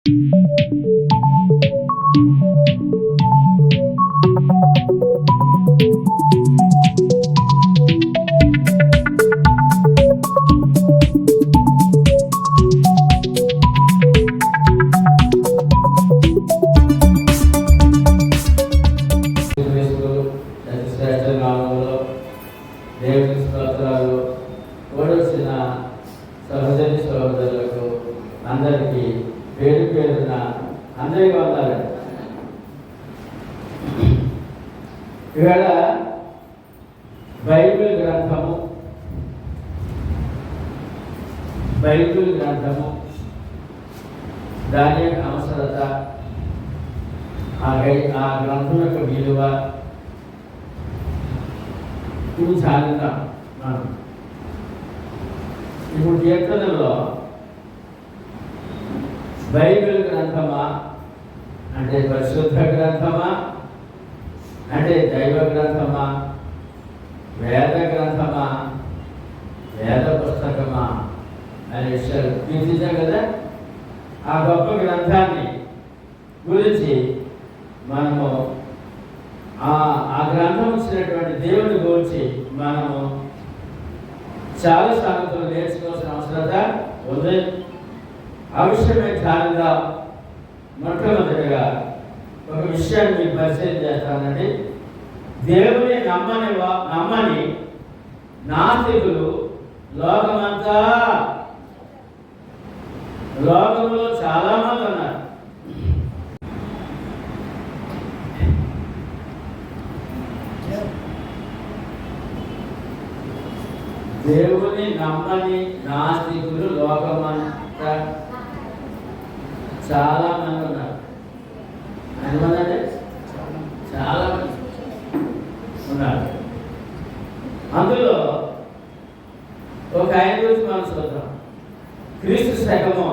దేవుని స్తోత్రాలు. ఓడొచ్చిన సహోదరి సహోదరులకు అందరికీ పేరు పేరున అందరికీ వందాలండి. ఇవాళ బైబిల్ గ్రంథము దాని యొక్క అవసరత, ఆ గ్రంథం యొక్క విలువ ఇది చాలుతాం మనం. ఇప్పుడు కీర్తనలో బైబిల్ గ్రంథమా అంటే పరిశుద్ధ గ్రంథమా అంటే దైవ గ్రంథమా, వేద గ్రంథమా, వేద పుస్తకమా అనే విషయాలు తీర్చాం కదా. ఆ గొప్ప గ్రంథాన్ని గురించి మనము ఆ గ్రంథం ఇచ్చినటువంటి దేవుని గురించి మనము చాలా సంగతులు నేర్చుకోవాల్సిన అవసరత ఉంది. ఆ విషయమే ధ్యానంగా మొట్టమొదటిగా ఒక విషయాన్ని మీకు పరిచయం చేస్తానండి. దేవుని నమ్మని నాస్తికులు లోకంలో చాలా మంది ఉన్నారు. దేవుని నమ్మని నాస్తికులు లోకమంతా చాలా మంది ఉన్నారు. ఎంతమంది? చాలా మంది ఉన్నారు. అందులో ఒక ఆయన గురించి మనం చూద్దాం. క్రీస్తు శకము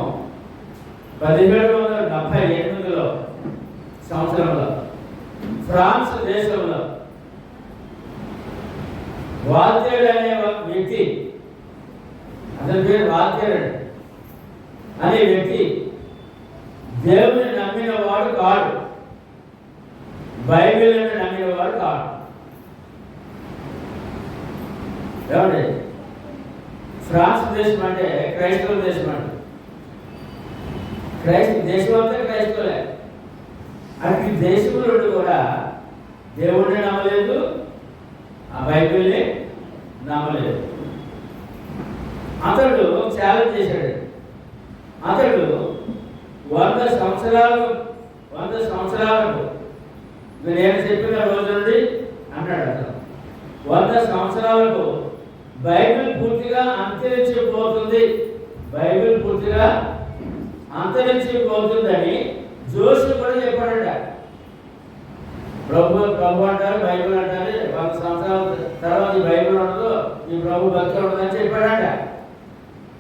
1778 సంవత్సరంలో ఫ్రాన్స్ దేశంలో వాల్తేర్ అనే వ్యక్తి, అతని పేరు వాల్తేర్ అనే వ్యక్తి దేవుని నమ్మిన వాడు కాడు, బైబిల్ నమ్మిన వాడు కాడు. ఏమండి? ఫ్రాన్స్ దేశం అంటే క్రైస్తవ దేశం అండి. దేశం అంతా క్రైస్తవులే. అటు దేశంలో కూడా దేవుడిని నమ్మలేదు, ఆ బైబిల్ని నమ్మలేదు. అతడు ఛాలెంజ్ చేశాడు. అతడు 100 సంవత్సరాలకు నేను చెప్పిన రోజు నుండి అన్నాడు. అతను 100 సంవత్సరాలకు బైబిల్ పూర్తిగా అంతరించిపోతుందని జోషి కూడా చెప్పాడట. ప్రభు అంటారు, బైబిల్ అంటారు, 100 సంవత్సరాల తర్వాత ఈ బైబిల్ ఉండదు, ఈ ప్రభు భక్తి ఉండదని చెప్పాడట.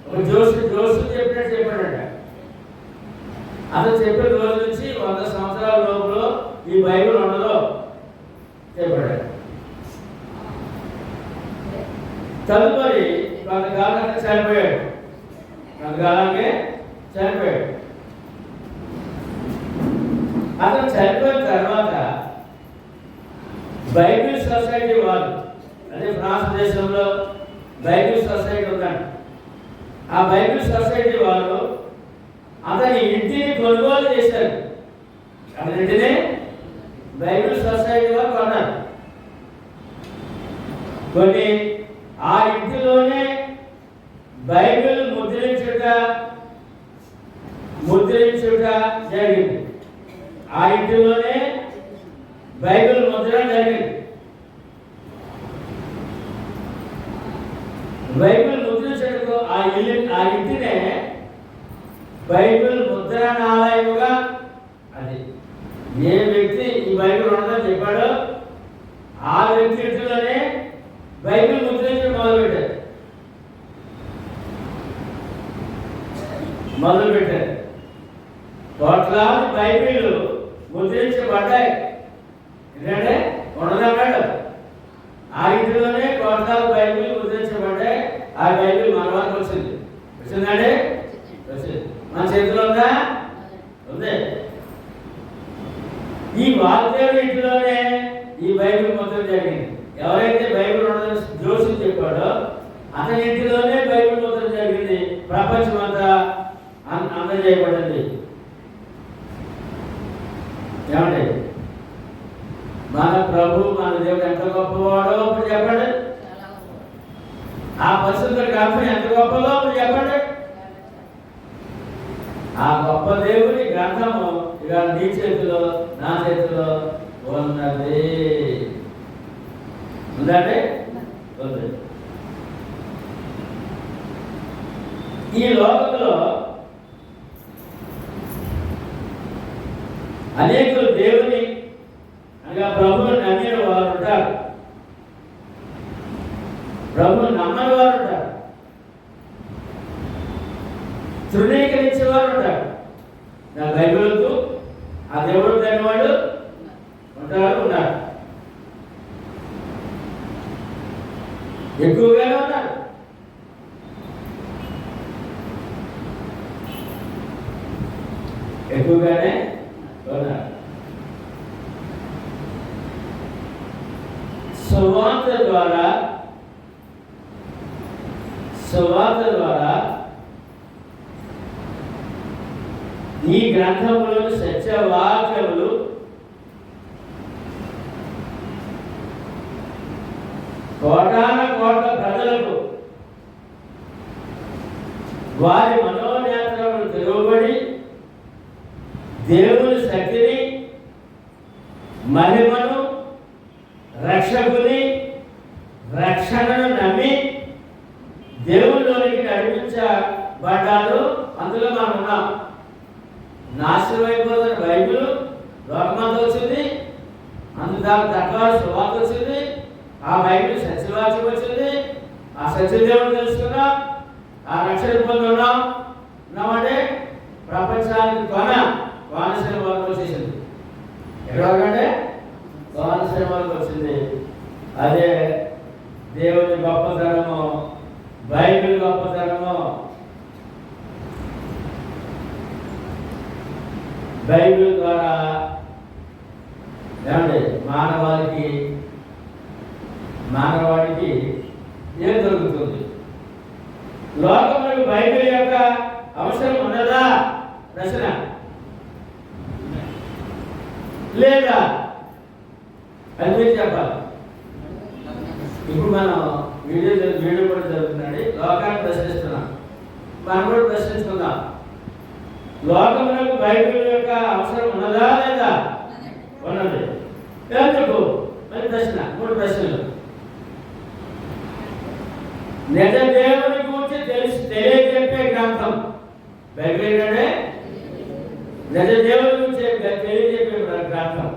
ఒక జోషి చెప్పినట్టు చెప్పాడట. అతను చెప్పిన రోజు నుంచి 100 సంవత్సరాల లోపల ఈ బైబిల్ ఉండదు చెప్పాడట. తదుపరి కొంతకాలానికి చనిపోయాడు. అతను చనిపోయిన తర్వాత బైబిల్ సొసైటీ వాళ్ళు, అంటే ఫ్రాన్స్ దేశంలో బైబిల్ సొసైటీ ఉందండి. ఆ బైబిల్ సొసైటీ వాళ్ళు అతని ఇంటిని కొనుగోలు చేశారు. అతని ఇంటిని బైబిల్ సొసైటీ వాళ్ళు కొన్నారు. కొన్ని ఆ ఇంటిలోనే బైబిల్ ముద్రించుట జరిగింది. ఆ ఇంటిలోనే బైబిల్ ముద్రణ జరిగింది. బైబిల్ ముద్రించటకు ఆ ఇంటినే బైబిల్ ముద్రణాలయముగా, అది ఏ వ్యక్తి ఈ బైబిల్ ఉండదని చెప్పాడో ఆ వ్యక్తి ఇంటిలోనే బైబిల్ ముద్రించడం మొదలుపెట్టారు. కోట్లాది బైబిల్ ముద్రించబడ్డాయి. ఎందుకంటే ఉండదన్నాడు. ఆ ఇంటిలోనే కోట్లాది బైబిల్ ముద్రించబడ్డాయి. ఆ బైబిల్ మన వరకు వచ్చిందండి. వచ్చింది. మన చేతిలో ఉందా? ఈ వాగ్దేవుడి ఇంటిలోనే ఈ బైబిల్ మొత్తం జరిగింది. ఎవరైతే బైబిల్ ఉండదని జోసి చెప్పాడో అతని ఇంటిలోనే బైబిల్ మొత్తం జరిగింది. ప్రపంచం అంతా అందజేయబడింది. ఏమండి, మన ప్రభు మన దేవుడు ఎంత గొప్పవాడో అప్పుడు చెప్పండి. ఆ పరిశుద్ధ గ్రంథం ఎంత గొప్పదో అప్పుడు చెప్పండి. ఆ గొప్ప దేవుని గ్రంథము ఇవాళ నీ చేతిలో నా చేతిలో ఉన్నది. ఉందండి, ఉంది. ఈ లోకంలో అనేకులు దేవుని అనగా ప్రభువుని నమ్మిన వారు ఉంటారు, ప్రభువుని నమ్మని వారు ఉంటారు, తృణీకరించే వారు ఉంటారు. నా బైబిల్కు ఆ దేవుడు దాని వాళ్ళు ఉన్నారు, ఎక్కువగానే ఉన్నారు. ఎక్కువగానే ఉన్నారు. సువార్త ద్వారా ఈ గ్రంథములను సత్యవాక్యములు కోటాన కోట్ల ప్రజలకు వారి మనోనేత్రములు తెరవబడి దేవుని శక్తిని, మహిమను, రక్షకుని రక్షణను నమ్మి దేవునిలోనికి నడిపించబడ్డారు. అందులో మనం ఉన్నాం. నాశనం అయిపోతున్న బైబిల్ లోకమంతా వచ్చింది, అందుకు తక్కువ సువార్త వచ్చింది, ఆ బైబిల్ సత్యవాక్యం వచ్చింది, ఆ సత్యదేవుని తెలుసుకున్నాం, ఆ రక్షణ పొంది ఉన్నామంటే ప్రపంచానికి కోనసీమ వరకు వచ్చేసింది. ఎక్కడంటే కోనసీమ వరకు వచ్చింది. అదే దేవుని గొప్పతనము, బైబిల్ గొప్పతనము. బైబిల్ ద్వారా ఏమండి మానవాడికి ఏం దొరుకుతుంది? లోకంలో బైబిల్ యొక్క అవసరం ఉన్నదా? ప్రశ్న. లేదా? అది మీరు చెప్పాలి. ఇప్పుడు మనం వీడియో కూడా జరుగుతున్నాడు. లోకాన్ని ప్రశ్నిస్తున్నాం, మనం కూడా ప్రశ్నిస్తున్నాం. లోకములకు బైబిల్ యొక్క అవసరం ఉన్నదా లేదా? ఉన్నది. ఎందుకు? మరి ప్రశ్న, 3 ప్రశ్నలు. నిజ దేవుని గురించి తెలియజెప్పే గ్రంథం బైబిల్ ఏంటంటే నిజ దేవుని గురించి తెలియజెప్పే గ్రంథం.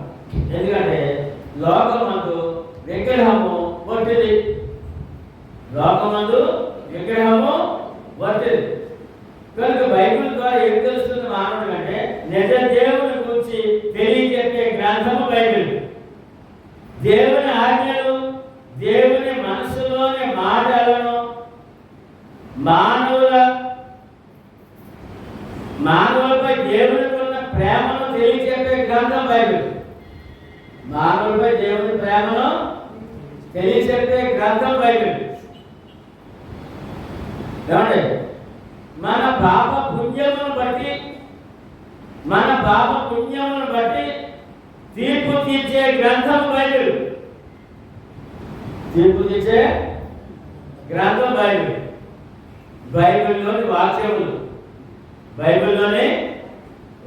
ఎందుకంటే లోకమందు విగ్రహము వట్టిది. లోకమందు విగ్రహము వట్టిది. కనుక బైబిల్ ద్వారా ఏం తెలుస్తుంది మానవుడు అంటే నిజ దేవుని గురించి తెలియజెప్పే గ్రంథము బైబిల్. దేవుని ఆజ్ఞలు, దేవుని మనసులోని మాటలను మానవులపై దేవునికి ఉన్న ప్రేమను తెలియజెప్పే గ్రంథం బైబిల్. మానవులపై దేవుని ప్రేమను తెలియజెప్పే గ్రంథం బైబిల్. ఏమండి, మన పాప పుణ్యమును బట్టి తీర్పు తీర్చే గ్రంథం బైబిల్. తీర్పు తీర్చే గ్రంథం బైబిల్. బైబిల్లోని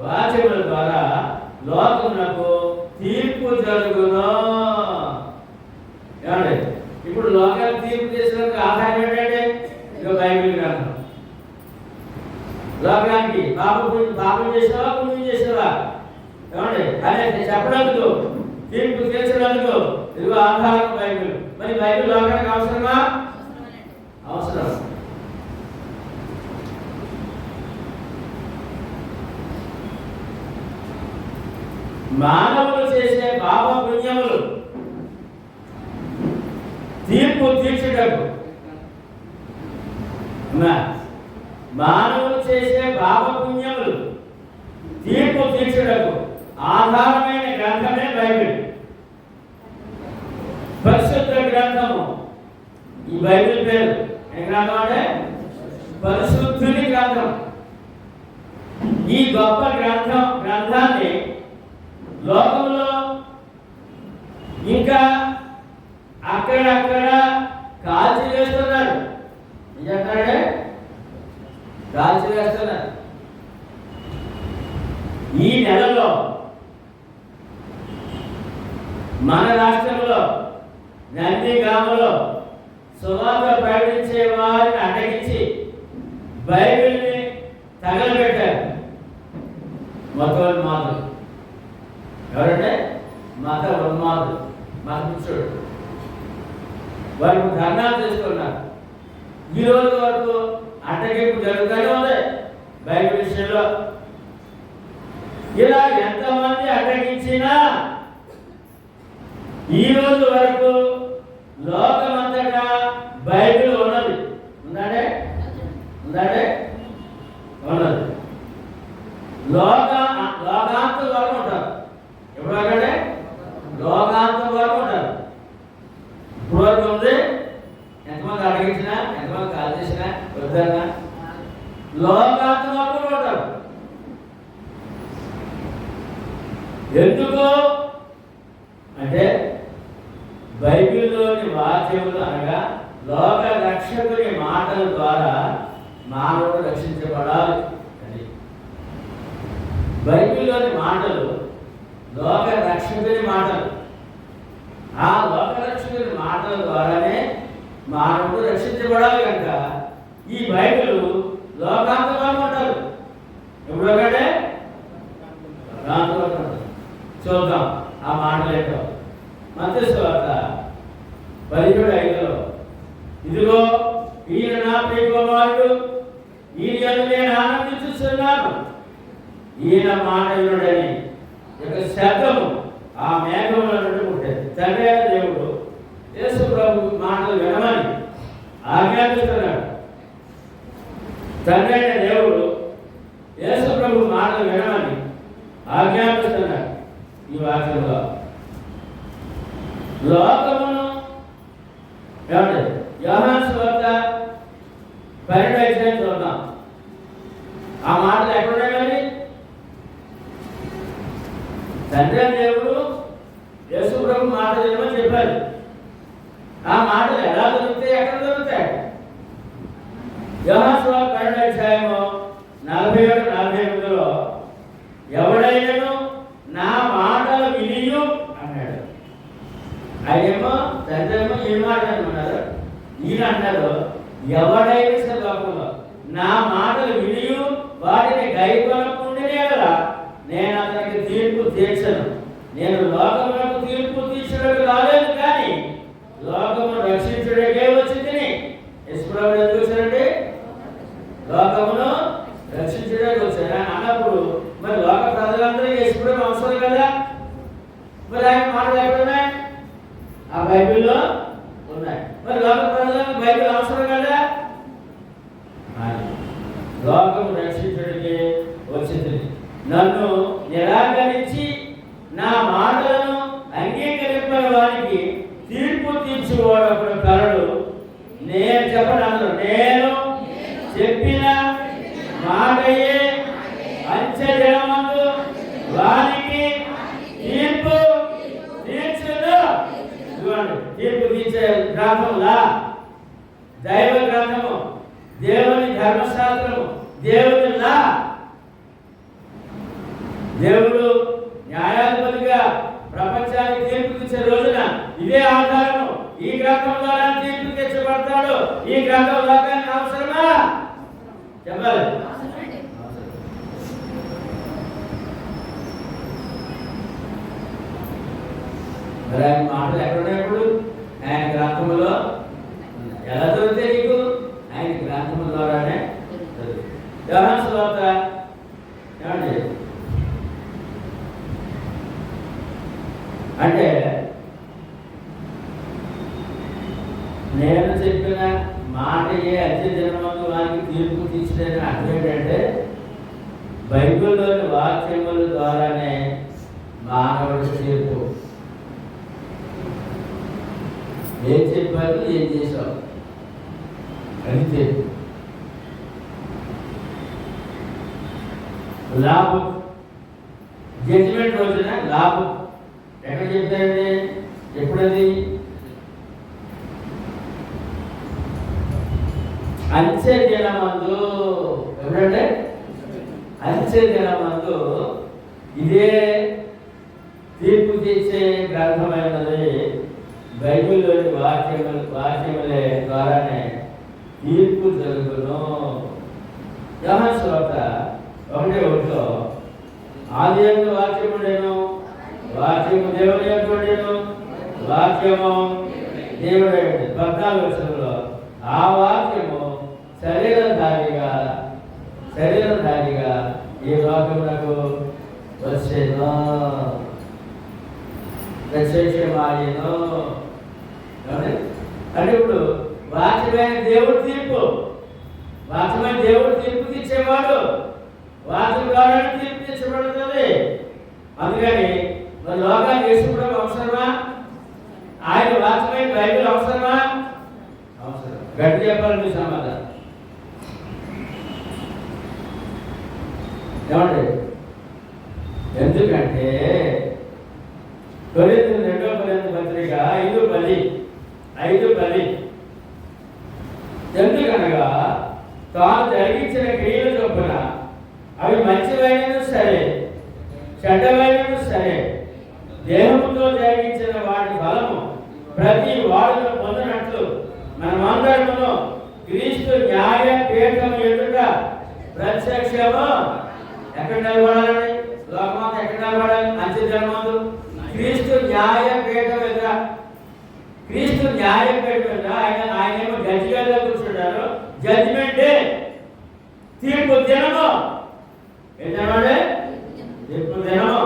వాక్యముల ద్వారా లోకమునకు తీర్పు జరుగును. ఏమండి, ఇప్పుడు లోకానికి తీర్పు చేసినందుకు ఆధారం ఏంటంటే ఇక బైబిల్ గ్రంథం. లోకానికి పాపం చేసావా, పుణ్యం చేసావా, ఏమండి అని చెప్పడానికి, తీర్పు తీర్చడానికి ఇదిగో ఆధారం బైబిల్. మరి బైబిల్ లోకానికి అవసరమా? అవసరం. మానవులు చేసే పాప పుణ్యములు తీర్పు తీర్చుటకు, మానవులు చేసే పాప పుణ్యములు తీర్పు తీర్చుటకు ఆధారమైన గ్రంథమే బైబిల్, పరిశుద్ధ గ్రంథము. ఈ బైబిల్ పేరు ఏ గ్రంథం అంటే పరిశుద్ధుని గ్రంథం. ఈ గొప్ప గ్రంథాన్ని లోకంలో ఇంకా అక్కడక్కడ కాల్చి వేస్తున్నారు. నిజంగానే కాల్చి వేస్తున్నారు. ఈ నెలలో మన రాష్ట్రంలో నందిగామలో సువార్త ప్రకటించే వారిని అడ్డగించి బైబిల్ని తగలబెట్టారు మతోన్మాదులు. ఎవరంటే మత ఉన్మాదులు, మతపురుషుడు. వారికి ధర్నాలు చేసుకున్నారు. ఈ రోజు వరకు అడ్డగింపు జరుగుతూనే ఉంది బైబిల్ విషయంలో. ఇలా ఎంతమంది అడ్డగించినా ఈ రోజు వరకు లోకమంతటా బైబిల్ ఉన్నది. ఉందంటే ఉన్నది. లోకాంతం వరకు ఉంటారు. ఎప్పుడు అంటే లోకాంతం వరకు ఉంటారు. ఇప్పుడు వరకు ఉంది. ఎంతమంది అడిగించినా, ఎంతమంది కాల్ చేసినా, వద్దన్నా లోకాంతం వరకు ఉంటారు. ఎందుకు అంటే బైబిల్లోని వాక్యములు అనగా లోక రక్షకుని మాటల ద్వారా మానవుడు రక్షించబడాలి అని. బైబిల్లోని మాటలు లోక రక్షకుని మాటలు. ఆ లోక రక్షకుని మాటల ద్వారానే మానవుడు రక్షించబడాలి కనుక ఈ బైబిల్ లోకాంతంగా ఉంటారు. ఎప్పుడొకటే లోకాంతంగా. చూద్దాం ఆ మాటలు ఏంటో. మత్తయి సువార్త 17:5 ఇదిగో ఈయన నా ప్రియ కుమారుడు, ఈయన నేను ఆనందించుతున్నాను, ఈయన మాట వినుడని యొక్క శబ్దము ఆ మేఘముల నుండి పుట్టేది. తండ్రి అయిన దేవుడు యేసు ప్రభు మాటలు వినమని ఆజ్ఞాపిస్తున్నాడు. తండ్రి అయిన దేవుడు యేసు ప్రభు మాటలు వినమని ఆజ్ఞాపిస్తున్నాడు. ఈ వాక్యంలో లోకమును ఏమంటే యోహాను సువార్త 12:5 చూద్దాం. ఆ మాటలు ఎక్కడున్నాయి? మరి తండ్రి దేవుడు యేసు ప్రభు మాటలు ఏమని చెప్పారు. ఆ మాటలు ఎలా దొరుకుతాయి, ఎక్కడ దొరుకుతాయి? యోహాను సువార్త 12:47-48 ఎవడైనాను నా మాటలు వినియు అన్నాడు. ఆయనేమో తండ్రి ఏమో ఈ మాట అన్నారు. ఈయన అన్నారు ఎవడైనా సరే లోకంలో నా మాటలు వినియు వాటిని గైకొనకుండానే కదా నేను అతనికి తీర్పు తీర్చను. నేను లోకములకు తీర్పు తీర్చడానికి రాలేదు, కానీ లోకమును రక్షించడానికే వచ్చింది. యశ్వరావు ఎందుకు వచ్చారండి? లోకమును రక్షించడానికి వచ్చారు. అన్నప్పుడు మరి లోక ప్రజలందరూ యశ్వరం అవసరం కదా. మరి ఆయన మాటలు ఎక్కడున్నాయి? ఆ బైబిల్లో ఉన్నాయి. మరి లోక ప్రజలకు బైబిల్ అవసరం కదా. లోకము రక్షించడానికి వచ్చింది. నన్ను నిరాకరించి నా మాటలను అంగీకరింపని వారికి తీర్పు తీర్చుకోవడం ఒకడు కలడు. నేను చెప్పను, నేను చెప్పిన మాటయే అంచెజనమందు వానికి తీర్పు తీర్చును. తీర్పు తీర్చే గ్రంథంలా దైవ గ్రంథము, దేవుని ధర్మశాస్త్రము, దేవుని లా. దేవుడు న్యాయాధిపతిగా ప్రపంచానికి తీర్పు తీర్చే రోజున ఇదే ఆధారము. ఈ గ్రంథం ద్వారా తీర్పు తీర్చబడతాడు. ఈ గ్రంథం లోకానికి అవసరమా? చెప్పాలి. మరి ఆయన మాటలు ఎక్కడున్నప్పుడు ఆయన గ్రంథములో ఎలా దొరికితే నీకు? ఆయన గ్రంథముల ద్వారానే యోహాను సువార్త ఏమండి అంటే నేను చెప్పిన మాట ఏ అంచెజనమందు వారికి తీర్పు తీర్చడానికి అర్థం ఏంటంటే బైబిల్లోని వాక్యముల ద్వారానే మానవుడు బదులు ఏం చేసావు అంతే. లాభం జడ్జిమెంట్ రోజున లాభం ఎక్కడ చెప్తారండి? ఎప్పుడది? అంచె దినమందు. ఎప్పుడంటే అంచె దినమందు ఇదే తీర్పు తీర్చే గ్రంథమైనది. బైబిల్లోని వాక్యములే ద్వారానే తీర్పు జరుగును. యోహాను సువార్త 1:1 ఆదియందు వాక్యముండెను, వాక్యము దేవుని యొద్ద ఉండెను, వాక్యము దేవుడే. 14 వచనంలో ఆ వాక్యము శరీరధారిగా ఈ లోకమునకు వచ్చెను, ప్రత్యక్షమాయెను. అంటే ఇప్పుడు వాక్యమైన దేవుడు తీర్పు తీర్చేవాడు. వాక్యం ద్వారా తీర్పు తీర్చబడుతుంది. అందుకని మన లోకానికి యేసుప్రభు అవసరమా? ఆయన వాక్యమైన బైబిల్ అవసరమా? అవసరం. గట్టి చెప్పాలి మీ సమాధానం. ఏమండి? ఎందుకంటే కొరింథీయులకు 2వ కొరింథీ పత్రిక 5:10 ఎందుకనగా తాను జరిగించిన క్రియల చొప్పున అవి మంచివైనను సరే చెడ్డవైనను సరే దేహముతో జరిగించిన వాటి ఫలము ప్రతి వాడును పొందినట్లు మనమందరమును క్రీస్తు న్యాయ పీఠము ఎదుట ప్రత్యక్షము ఎక్కడ నిలబడాలండి? లోకమంతా ఎక్కడ నిలబడాలి? అంచె దినమందు క్రీస్తు న్యాయ పీఠం ఎదుట. క్రీస్తు న్యాయ పీఠం ఎదుట ఆయనేమో జడ్జిగా కూర్చుంటారు. జడ్జిమెంట్ డే, తీర్పు దినము. ఏంటంటే తీర్పు దినము.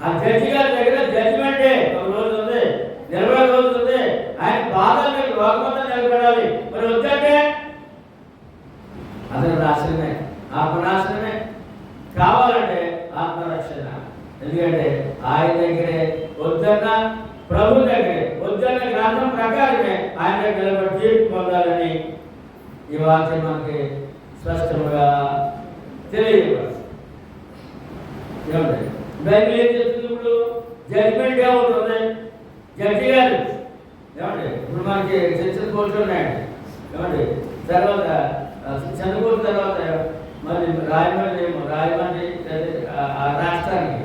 ఆ జడ్జి గారి దగ్గర జడ్జిమెంట్ డే ఒక రోజు ఉంది, 20 రోజులు ఉంది. ఆయన బాధల మీద లోకమంతా నిలబడాలి. మరి వద్దంటే అతను నాశనమే, ఆత్మనాశనమే. కావాలంటే ఆత్మరక్షణ. ఎందుకంటే ఆయన దగ్గరే వద్దన్న, ప్రభు దగ్గరే వద్దన్న గ్రంథం ప్రకారమే ఆయన దగ్గర నిలబడి తీర్పు పొందాలని ఈ వాక్యం మనకి స్పష్టంగా తెలియజేయబడుతుంది. బైబిల్ ఏం చెప్తుంది? ఇప్పుడు జడ్జిమెంట్ గా ఉంటుంది. జడ్జి గారు ఏమండి ఇప్పుడు మనకి చర్చలు కోర్టు ఉన్నాయండి. ఏమండి తర్వాత చంద్రపూర్ తర్వాత మళ్ళీ రాయమండ్రి ఆ రాష్ట్రానికి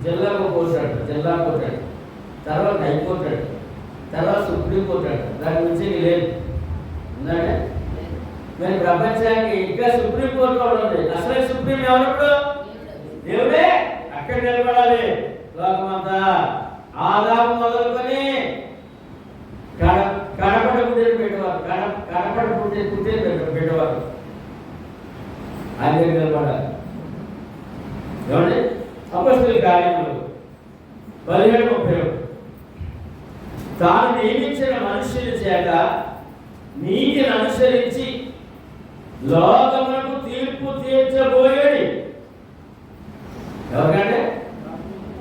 జిల్లాకు కోర్టు అంటారు, జిల్లా కోర్టు అంటారు, తర్వాత హైకోర్టు అంటారు, తర్వాత సుప్రీంకోర్టు అంటారు. దాని నుంచి లేదు ఉందంటే మరి ప్రపంచానికి ఇంకా సుప్రీంకోర్టు కూడా ఉంది. అసలు సుప్రీం ఎవరు? దేవుడే. అక్కడ నిలబడాలి. లోకమంతా ఆదాము మొదలుకొని కడపడ పుట్టిన పెట్టేవారు, కడపడ పుట్టిన పెట్టేవారు ఆయన దగ్గర నిలబడాలి. ఏమండి? అపొస్తలుల కార్యములు 17:31 తాను నియమించిన మనుష్యుల చేత నీతిని అనుసరించి లోకమునకు తీర్పు తీర్చబోయేది ఎవరికంటే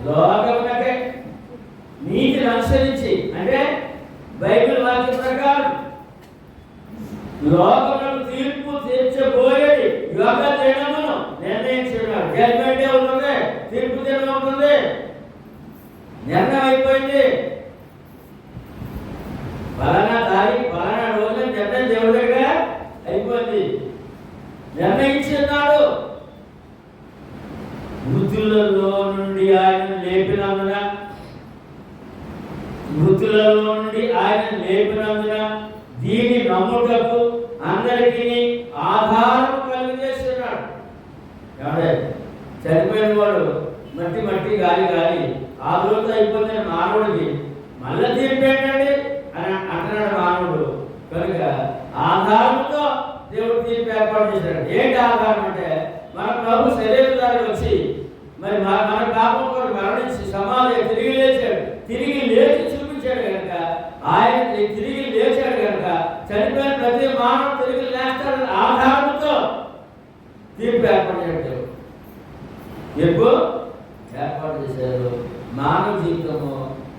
లోకమునకే. నీతిని అనుసరించి అంటే బైబిల్ వాక్య ప్రకారం లోకమునకు తీర్పు తీర్చబోయేది యోగ దినమును నిర్ణయించున్నారు. జడ్జిమెంట్ డే ఉంటుంది, తీర్పు దినం ఉంటుంది. నిర్ణయం అయిపోయింది. ఫలానా తారీఖు ఫలానా రోజున నిర్ణయం దేవుడి దగ్గర అయిపోయింది. నిర్ణయించున్నాడు. మృతులలో నుండి ఆయన లేపినందున దీని నమ్ముటకు అందరికీ ఆధారం కలిగజేస్తున్నాడు. చనిపోయిన వాడు మట్టి గాలి ఆ రోజు అయిపోతున్న మానవుడికి మళ్ళీ తీర్పేంటండి అని అంటున్నాడు మానవుడు. కనుక ఆధారంతో దేవుడు తీర్పు ఏర్పాటు చేశాడు. ఏంటి ఆధారం అంటే మన ప్రభు శరీరధారి వచ్చి మరి మన పాపం కొరకు మరణించి సమాధి తిరిగి లేచాడు. తిరిగి లేచి చూపించాడు కనుక ఆయన తిరిగి లేచాడు కనుక చనిపోయిన ప్రతి మానవుడు తిరిగి లేస్తాడు. ఆధారంతో తీర్పు ఏర్పాటు చేశాడు. తీర్పు ఏర్పాటు చేశారు. మానవ జీవితము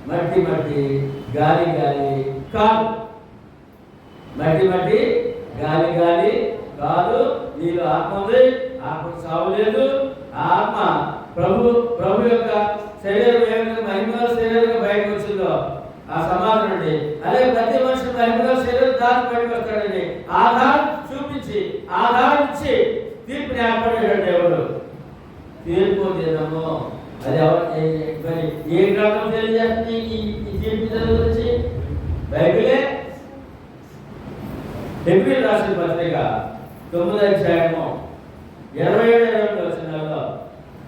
మట్టి గాలి కాదు. మట్టి మట్టి, గాలి గాలి కాదు. నీలో ఆత్మ ఉంది, ఆత్మకు సావు లేదు. ఆత్మ ప్రభు యొక్క శరీరం ఏ విధంగా మహిమల శరీరంగా బయటకు వచ్చిందో ఆ సమాధి నుండి, అదే ప్రతి మనిషి మహిమల శరీరం దాటి బయటకు వస్తాడని ఆధారం చూపించి, ఆధారం ఇచ్చి తీర్పుని ఏర్పడేటట్టు ఎవరు తీర్పు దినము. అది మరి ఏ గ్రంథం తెలియజేస్తుంది ఈ తీర్పు దినం గురించి? బైబిలే. హెబ్రీయులకు రాసిన పత్రిక 9వ అధ్యాయము 27-28 వచనాల్లో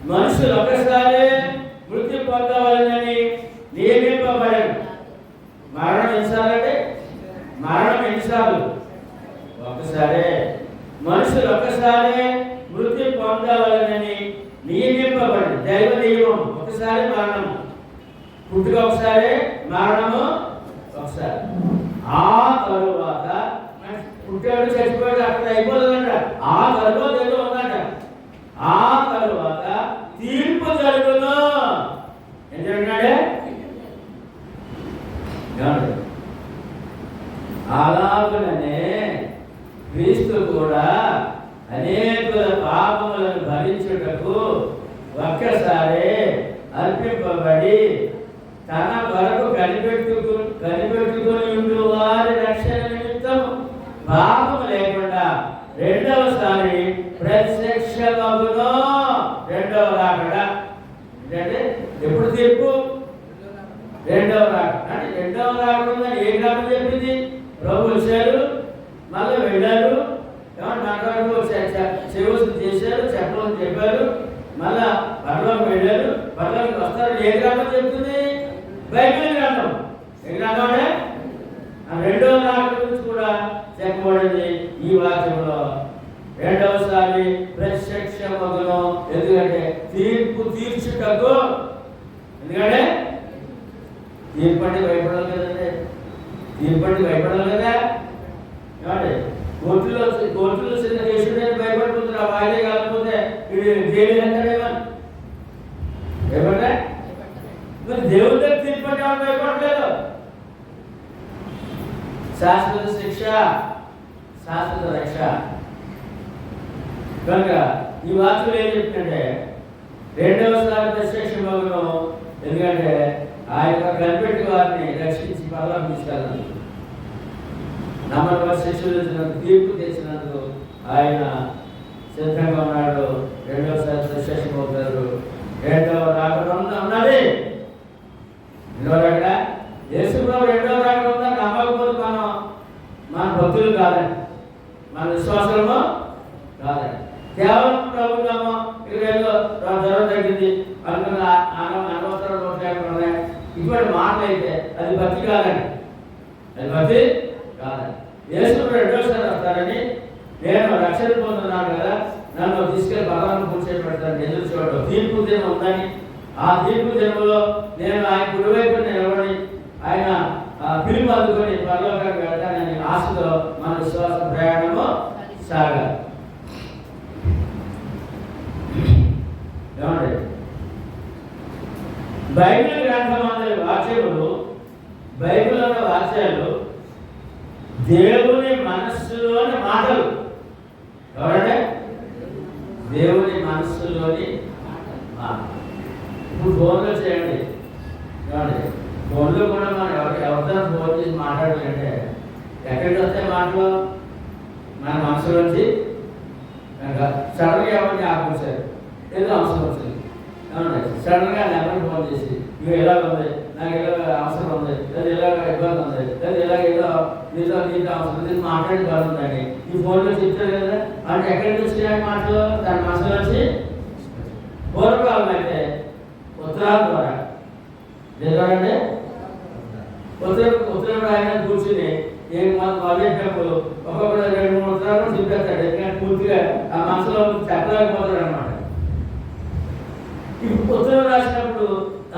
మనుషులు ఒకసారి మృతి పొందవాలని నియమింపబడరు. మరణం ఎన్నిసార్లు? మరణం ఎన్నిసార్లు? ఒకసారే. మనుషులు ఒకసారి మృతి పొందవాలని నియమింపబడి, దైవ నియమం. ఒకసారి మరణం, పుట్టుక ఒకసారి, మరణము ఒకసారి. ఆ తరువాత పుట్టాడు, చచ్చిపోయాడు, అక్కడ అయిపోతుందంట. ఆ తరువాత ఏదో ఉందంట. ఆ తరువాత తీర్పు జరుగును. ఏం జరిగినాడే? అలాగనే క్రీస్తు కూడా అనేకుల పాపములను భరించుటకు ఒక్కసారి అర్పింపబడి తన కొరకు కనిపెట్టుకుని ఉండు వారి రక్షణ నిమిత్తం పాపము లేకుండా రెండవసారి ప్రత్యక్షమగును. రెండవ రాకడ అంటే ఎప్పుడు తీర్పు? రెండవ రాకడ. అంటే రెండవ రాకడ ఏ గ్రంథం చెప్పింది? ప్రభు వచ్చారు, మళ్ళీ వెళ్ళారు, మాట్లాడుతూ చెవులు చేశారు, చెప్పమని చెప్పారు, మళ్ళా పరలోకి వెళ్ళారు, పరలోకి వస్తారు. ఏ గ్రంథం చెప్తుంది? బైబిల్ గ్రంథం. ఏ గ్రంథం అంటే రెండవ రాకడ గురించి కూడా చెప్పబడింది ఈ వాక్యంలో. రెండవసారి ప్రత్యక్షమగును. ఎందుకంటే తీర్పు తీర్చుటకు. ఎందుకంటే తీర్పు అంటే భయపడాలి కదండి. తీర్పు అంటే భయపడాలి కదా. ఏమంటే కోర్టులో చిన్న కేసుడే భయపడిపోతున్నా, వాయిదే కాకపోతే జైలు ఎంతడేమని భయపడ్డా? మరి దేవుడి దగ్గర తీర్పు అంటే వాళ్ళు భయపడలేదు. శాశ్వత శిక్ష, శాశ్వత రక్ష. కనుక ఈ వాక్యం ఏం చెప్తుందంటే రెండవసారి ప్రత్యక్షమగును. ఎందుకంటే ఆ యొక్క కనిపెట్టి వారిని రక్షించి పరలోకి తీసుకెళ్ళాలి. నమ్మకం శిక్షలు తీర్పు తెచ్చినందుకు ఆయన సిద్ధంగా ఉన్నాడు. రెండవసారి ప్రత్యక్షమవుతారు. రెండవ రాకడ ఉన్నది. రెండవ రాకడ యేసు ప్రభు రెండవ రాకడ ఉందా? నమ్మకపోతే మన భక్తులు కాదండి, మన విశ్వాసము కాదండి. కేవలం ప్రభుత్వము ఏదో జ్వరం తగ్గింది అనుకున్న అనవసరం నోట్లేకుండా ఇటువంటి మాటలు అయితే అది భక్తి కాదండి, అది భక్తి కాదండి. యేసు రెండోసారి వస్తారని నేను రక్షణ పొందుతున్నాను కదా, నన్ను తీసుకెళ్లి పరలోకం కూర్చోబెడతాను ఎదురు చూడటం. తీర్పు దినం ఉందని ఆ తీర్పు దినంలో నేను ఆయన కుడివైపు నిలబడి ఆయన పిలుపు అందుకొని పరలోకానికి వెళ్తానని ఆశతో మన విశ్వాస ప్రయాణము సాగాలి. ఏమండి? బైబిల్ గ్రంథం అందరి వాక్యములు, బైబిల్ అన్న వాక్యాలు దేవుని మనస్సులోని మాటలు. ఎవరంటే దేవుని మనస్సులోని మాటలు. ఇప్పుడు ఫోన్లో చేయండి. ఏమండి? ఫోన్లో కూడా మనం ఎవరితో ఫోన్ చేసి మాట్లాడాలంటే ఎక్కడికి వస్తాయి మాటలు? మన మనసులోంచి. సడన్గా ఎవరిని ఆపించారు, ఏదో అవసరం వచ్చింది. ఏమండి? సడన్గా ఎవరిని ఫోన్ చేసి ఇవి ఎలా ఉంది, నాకు ఎలా అవసరం ఉంది, లేదా ఎలాగ ఇబ్బంది ఉంది, లేదా ఎలాగ ఏదో నీతో అవసరం ఉంది మాట్లాడి బాగుందండి. ఈ ఫోన్లో చెప్తారు కదా. అంటే ఎక్కడికి వచ్చినాయి మాటలు? తన మనసులోంచి. పూర్వకాలం అయితే ఉత్తరాల ద్వారా లేదంటే ఉత్తరం ఆయన కూర్చుని నేను మొదలెట్టినప్పుడు ఒక్కొక్కరు 2-3 ఉత్తరాలు చెప్పేస్తాడు. ఎందుకంటే పూర్తిగా ఆ మనసులో చెప్పలేకపోతాడు అనమాట. ఇప్పుడు ఉత్తరం రాసినప్పుడు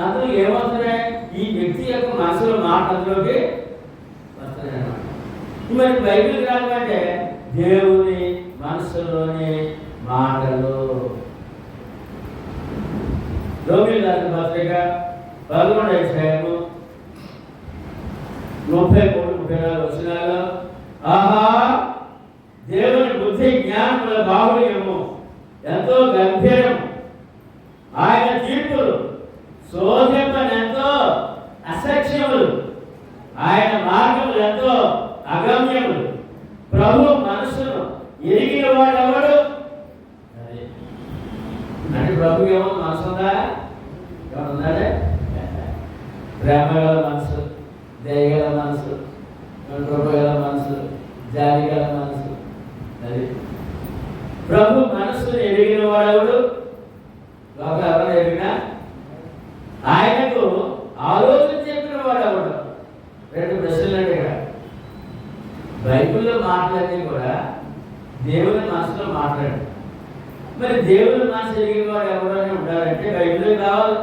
అందులో ఏమవుతున్నాయి? ఈ వ్యక్తి యొక్క మనసులో మాట అందులోకి వస్తున్నాయి అన్నమాట. మరి బైబిల్ గ్రంథం అంటే దేవుని మనసులోని మాటలు. రోమియోలు రాసిన పత్రిక 11వ అధ్యాయము 33-34 వచనాల్లో ఆహా, దేవుని బుద్ధి జ్ఞానముల బాహుళ్యము ఎంతో గంభీరము, ఆయన తీర్పులు శోధింపనెంతో అసఖ్యములు, ఆయన మార్గములు ఎంతో అగమ్యములు. ప్రభు మనసును ఎరిగిన వాడెవడు? అంటే ప్రభు ఏమో మనసు ఉందా? ఉన్నాడే? ప్రేమ గల మనసు, దయగల మనసు, కృప గల మనసు, జాలి గల మనసు. అది ప్రభు మనసును ఎరిగిన వాడెవడు? ఎవరైనా ఎరిగినా ఆయనకు ఆలోచన చెప్పిన వాడెవడు? రెండు ప్రశ్నలు అంటే ఇక్కడ బైబిల్లో మాట్లాడి కూడా దేవుని మనసులో మాట్లాడు. మరి దేవుని మనసు ఎరిగిన వాడు ఎవరైనా ఉండాలంటే బైబిల్లో కావాలి.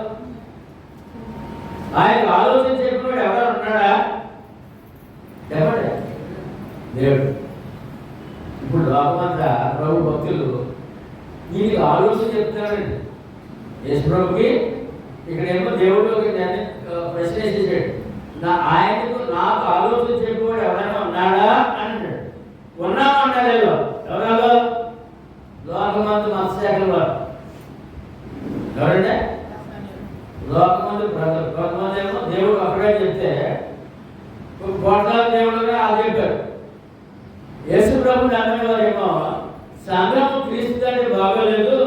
ఆయనకు ఆలోచన చెప్పిన వాడు ఎవరు ఉన్నాడా? చెప్పండి, దేవుడు. ఇప్పుడు లోకమంతా ప్రభు భక్తులు వీరికి ఆలోచన చెప్తారండి. యేసు ప్రభుకి ఇక్కడేమో దేవుడు ప్రశ్న వేసేసాడు, ఆయనకు నాకు ఆలోచన చెప్పేవాడు ఎవరైనా ఉన్నాడా అంటాడు. ఉన్నామన్నాడేలో ఎవరో లోకమందు మత్స్యశాఖల వారు ఎవరంటే లోకమందు ప్రజలు. కొంతమంది ఏమో దేవుడు అక్కడే చెప్తే కోట్లాది దేవుడుగా అది చెప్పారు. యేసు ప్రభుని అన్న వారేమో సంఘము క్రీస్తు అంటే బాగోలేదు,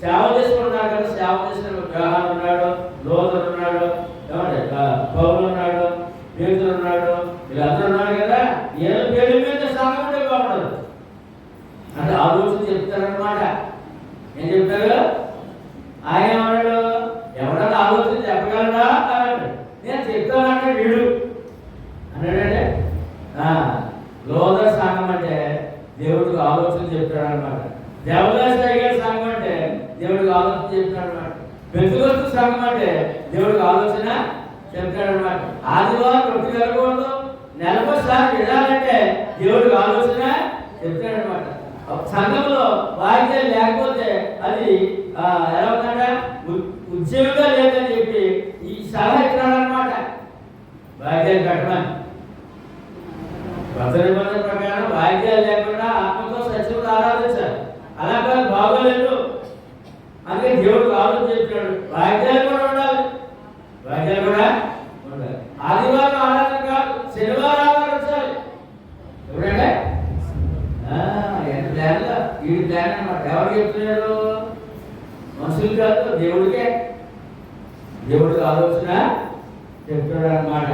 సేవ చేసుకున్నాడు కదా, సేవ చేసిన వ్యవహారం ఉన్నాడు, లోతులు ఉన్నాడు, పౌరులు ఉన్నాడు, పేతులు ఉన్నాడు, వీళ్ళందరూ ఉన్నాడు కదా, ఏదో పేరు మీద సంఘం ఉంటే బాగుండదు అంటే ఆలోచన చెప్తారనమాట. ఏం చెప్తారు? ఆయన ఏమన్నాడు? ఎవడన్నా ఆలోచన చెప్పగలరా అన్నాడు. నేను చెప్తానంటే వీడు అన్నాడంటే లోదర సంఘం అంటే దేవుడికి ఆలోచన చెప్తాడు అనమాట. దేవదాస్ గారి సంఘం అంటే దేవుడికి ఆలోచన చెప్తాడు అనమాట. పెద్దగొస్తు సంఘం అంటే దేవుడికి ఆలోచన చెప్తాడు అనమాట. ఆదివారం రొట్టె కలగకూడదు, నెలకోసారి వినాలంటే దేవుడికి ఆలోచన చెప్తాడు అనమాట. సంఘంలో వాయిద్యం లేకపోతే అది ఎలా ఉందంటే ఉద్యోగంగా లేదని చెప్పి ఈ సలహా ఇస్తున్నాడు అనమాట. వాయిద్యాలు పెట్టమని కొత్త నిబంధన ప్రకారం వాయిద్యాలు లేకుండా ఆత్మతో సత్యమును ఆరాధించాలి. అలా కాదు, బాగోలేదు. అందుకే దేవుడికి ఆలోచన చెప్తున్నాడు వాయిద్యాలు కూడా ఉండాలి, వాయిద్యాలు కూడా ఉండాలి. ఆదివారం ఆరాధన కాదు, శనివారం ఆరాధించాలి. ఎప్పుడంటే ప్లాన్లో ఈ ప్లాన్ అనమాట. ఎవరు చెప్తున్నాడు? మనుషులు కాదు, దేవుడికే. దేవుడికి ఆలోచన చెప్తున్నాడు అనమాట.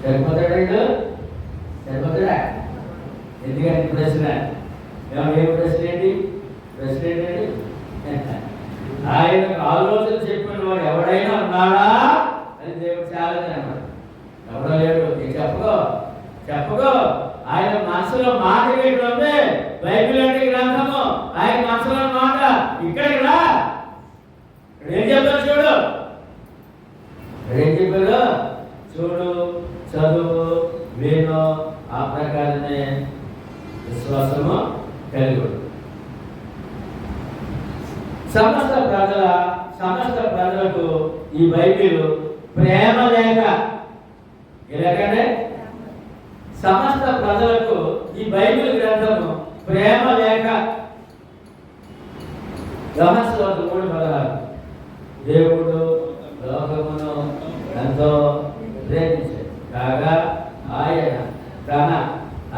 సరిపోతాడు, సరిపోతాడా? ఎందుకంటే ప్రశ్న ఏం ప్రశ్న ఏంటి? ప్రశ్న ఏంటండి? ఆయనకు ఆలోచన చెప్పిన వాడు ఎవడైనా ఉన్నాడా అని దేవుడు చాలా అనమాట. ఎవడో లేడు. చెప్పుకో చెప్పుకో. ఆయన మనసులో మాట ఇక్కడ ఉంది. బైబిల్ అంటే గ్రంథము, ఆయన మనసులో మాట. ఇక్కడికి రా, ఏం చెప్పారు చూడు, ఏం చెప్పారు చూడు, చదువు, విను, ఆ ప్రకారమే విశ్వాసము కలిగి సమస్త ప్రజలకు ఈ బైబిల్ ప్రేమ లేఖ. ఎలాగంటే సమస్త ప్రజలకు ఈ బైబిల్ గ్రంథము ప్రేమ లేఖ. యోహాను సువార్త 3:16 దేవుడు లోకమును ఎంతో ప్రేమించాడు కాగా ఆయన తన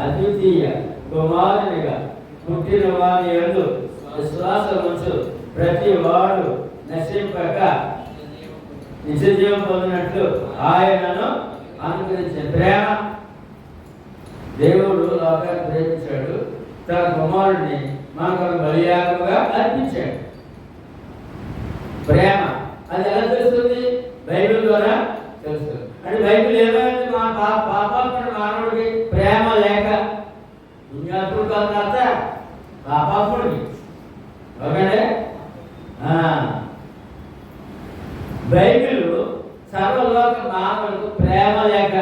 అద్వితీయ కుమారునిగా పుట్టిన వారి యందు విశ్వాసముంచు ప్రతి వాడు నశింపక నిత్యజీవం పొందినట్లు ఆయనను అనుగ్రహించాడు. ప్రేమ. దేవుడు లోకాన్ని ప్రేమించాడు, తన కుమారుడిని మనకు బలియాగముగా అర్పించాడు. ప్రేమ అది ఎలా తెలుస్తుంది? బైబిల్ ద్వారా తెలుస్తుంది. అంటే బైబిల్ ఏమైంది? మా పాపాత్ముడు మానవుడికి ప్రేమ లేక, పుణ్యాత్ముడు కాదు, పాపాత్ముడికి. ఓకేనే? బైబిల్ సర్వలోక మానవులకు ప్రేమ లేక.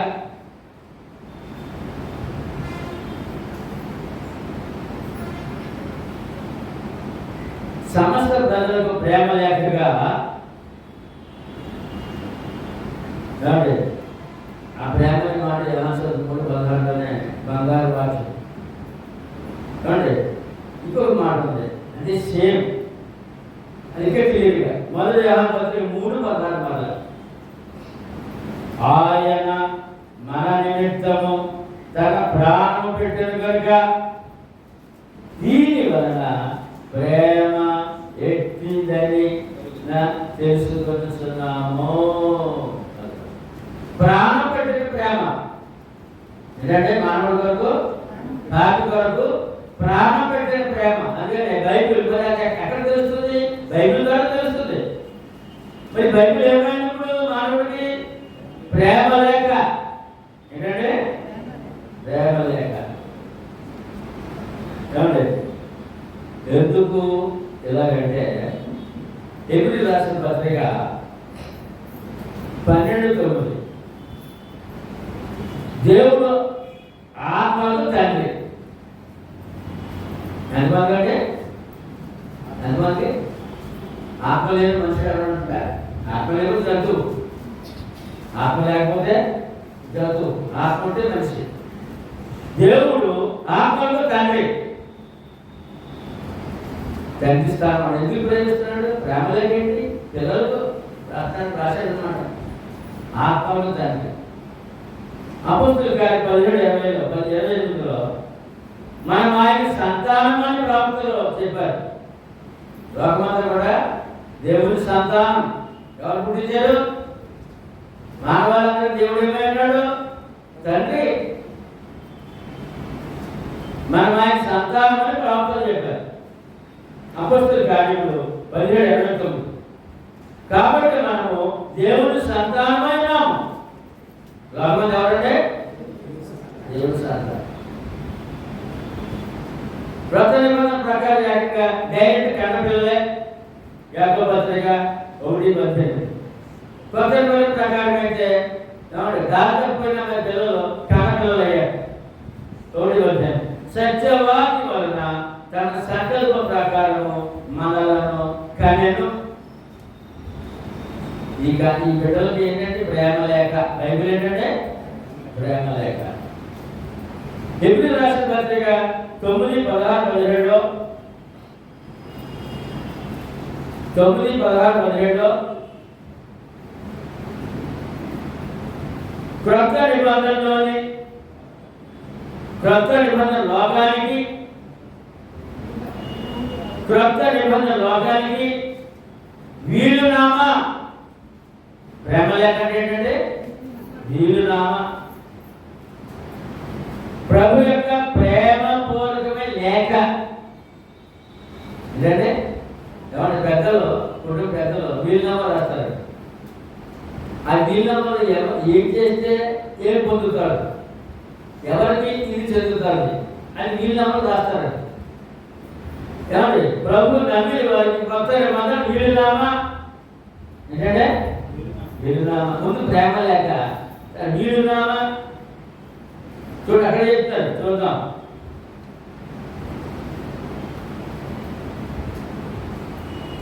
సమస్త ప్రజలకు ప్రేమ లేఖగా ఆ ప్రేమ మాట ఎలా చదువుకుంటూ బంగారులోనే బంగారు మొదటి యోహాను పత్రిక 3:16 ఆయన మన నిమిత్తము తన ప్రాణం పెట్టిన కనుక దీని వలన ప్రేమ ఎట్టిందని తెలుసుకొనుచున్నాము. ప్రాణం పెట్టిన ప్రేమ ఎందుకంటే మానవుడి కొరకు పాపి కొరకు ప్రాణం పెట్టిన ప్రేమ. అందుకని బైబిల్ ఎక్కడ తెలుస్తుంది? బైబిల్ ద్వారా తెలుస్తుంది. మరి బైబిల్ ఏమైనప్పుడు మానవుడికి ప్రేమ లేక ఏంటంటే ప్రేమ లేక ఏమంటే ఎందుకు ఎలాగంటే ఎబ్రిల్ రాసిన పత్రిక 12:9 దేవుడు ఆత్మకు తండ్రి. ఎంతమంది ఎంతమంది ఆత్మ లేని మనిషి ఎవరు ఉంటారు? ఆత్మ లేని జంతువు, ఆత్మ లేకపోతే జంతువు, ఆత్మ ఉంటే మనిషి. దేవుడు ఆత్మకు తండ్రి. తండ్రి స్థానం ఎందుకు ప్రేమిస్తున్నాడు? ప్రేమ లేకేంటి? పిల్లలకు రాశాడనమాట. ఆత్మకు తండ్రి. అపోస్తలుల కార్యం 17:28 మనం ఆయన సంతానం అని ప్రాముఖ్యతలో చెప్పారు. లోకమంతా కూడా దేవుని సంతానం. ఎవరు పుట్టించారు? మానవాళ్ళందరూ దేవుడు ఏమైనాడు? తండ్రి. మనం ఆయన సంతానం అని ప్రాముఖ్యతలో చెప్పారు. అపోస్తలుల కార్యములు 17:29 కాబట్టి మనము దేవుని సంతానమైనాము. లోకమంతా ఎవరంటే దేవుని సంతానం. క్రొత్త నిబంధన ప్రకారం డైరెక్ట్ కన్నపిల్లలే. యాకోబు పత్రిక 1:18 కొత్త నిబంధన ప్రకారం అయితే దాదాపోయిన పిల్లలు కన్నపిల్లలు అయ్యారు. 1:18 సత్యవాది వలన తన సంకల్ప ప్రకారము మనలను కనెను. ఇక ఈ బిడ్డలకి ఏంటంటే ప్రేమ లేక. బైబిల్ ఏంటంటే ప్రేమ లేక. ఎబ్రిల్ రాసిన పత్రిక 9:16-17 క్రొత్త నిబంధన లోకానికి వీలునామా. ప్రేమ లేక అంటే ఏంటంటే వీలునామా. ప్రభు యొక్క ప్రేమ పూర్వకమే లేక. ఎందుకంటే ఎవరి పెద్దలు కుటుంబ పెద్దలు వీలునామా రాస్తారు. ఆ వీలునామాలో ఏం చేస్తే ఏం పొందుతారు, ఎవరికి ఇది చెందుతారు అని వీలునామాలు రాస్తారు. ఏమండి ప్రభు నమ్మి వారికి కొత్త నిబంధన వీలునామా. ఏంటంటే వీలునామా. ముందు ప్రేమ లేక వీలునామా. చూడు అక్కడ చెప్తారు, చూద్దాం.